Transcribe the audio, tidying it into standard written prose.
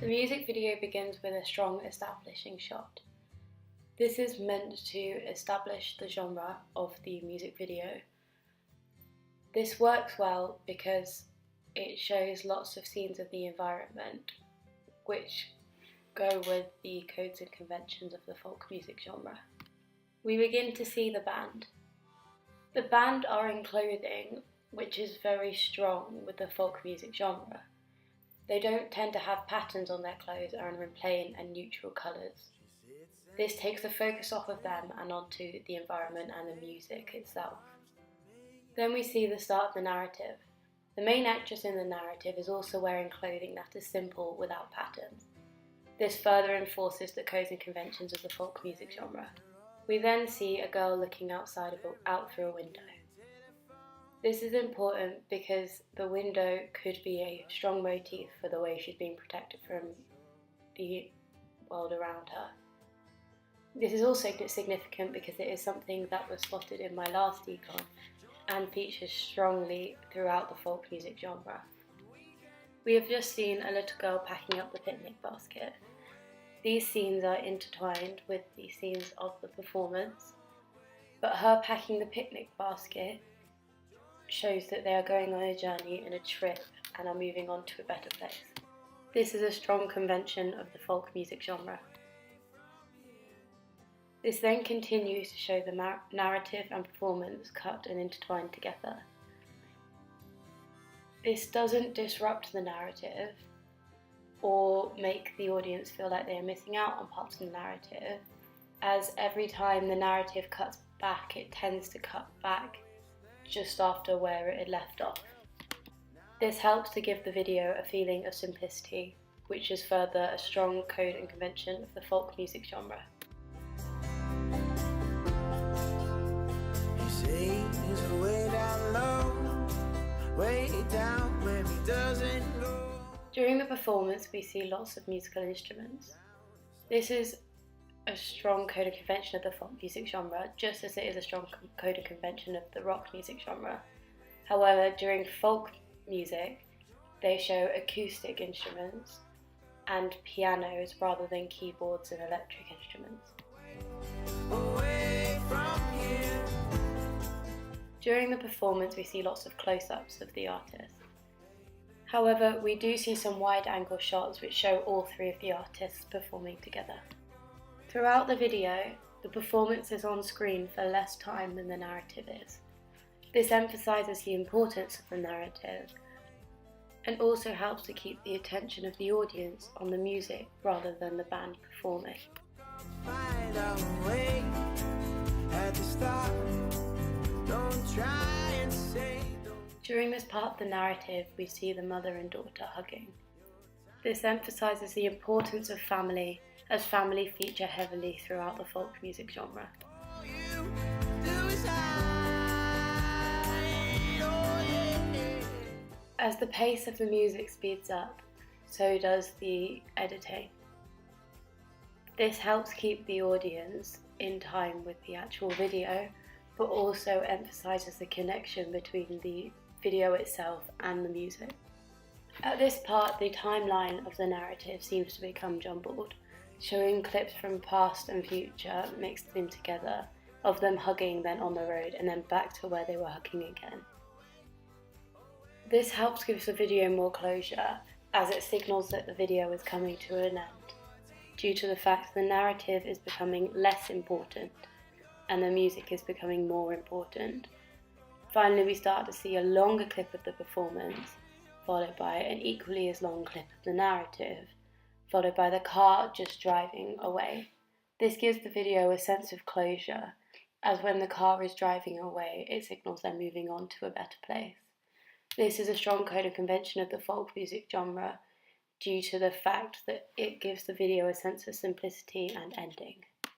The music video begins with a strong establishing shot. This is meant to establish the genre of the music video. This works well because it shows lots of scenes of the environment which go with the codes and conventions of the folk music genre. We begin to see the band. The band are in clothing which is very strong with the folk music genre. They don't tend to have patterns on their clothes and are in plain and neutral colours. This takes the focus off of them and onto the environment and the music itself. Then we see the start of the narrative. The main actress in the narrative is also wearing clothing that is simple without patterns. This further enforces the codes and conventions of the folk music genre. We then see a girl looking out through a window. This is important because the window could be a strong motif for the way she's being protected from the world around her. This is also significant because it is something that was spotted in my last Decon and features strongly throughout the folk music genre. We have just seen a little girl packing up the picnic basket. These scenes are intertwined with the scenes of the performance, but her packing the picnic basket shows that they are going on a journey and a trip and are moving on to a better place. This is a strong convention of the folk music genre. This then continues to show the narrative and performance cut and intertwined together. This doesn't disrupt the narrative or make the audience feel like they are missing out on parts of the narrative, as every time the narrative cuts back, it tends to cut back just after where it had left off. This helps to give the video a feeling of simplicity, which is further a strong code and convention of the folk music genre. During the performance, we see lots of musical instruments. This is a strong code and convention of the folk music genre, just as it is a strong code and convention of the rock music genre. However, during folk music, they show acoustic instruments and pianos rather than keyboards and electric instruments. During the performance, we see lots of close-ups of the artist. However, we do see some wide-angle shots which show all three of the artists performing together. Throughout the video, the performance is on screen for less time than the narrative is. This emphasises the importance of the narrative and also helps to keep the attention of the audience on the music rather than the band performing. During this part of the narrative, we see the mother and daughter hugging. This emphasises the importance of family, as family feature heavily throughout the folk music genre. As the pace of the music speeds up, so does the editing. This helps keep the audience in time with the actual video, but also emphasises the connection between the video itself and the music. At this part, the timeline of the narrative seems to become jumbled, showing clips from past and future mixed in together, of them hugging, then on the road, and then back to where they were hugging again. This helps give the video more closure, as it signals that the video is coming to an end, due to the fact the narrative is becoming less important and the music is becoming more important. Finally, we start to see a longer clip of the performance, followed by an equally as long clip of the narrative, followed by the car just driving away. This gives the video a sense of closure, as when the car is driving away, it signals they're moving on to a better place. This is a strong code and convention of the folk music genre, due to the fact that it gives the video a sense of simplicity and ending.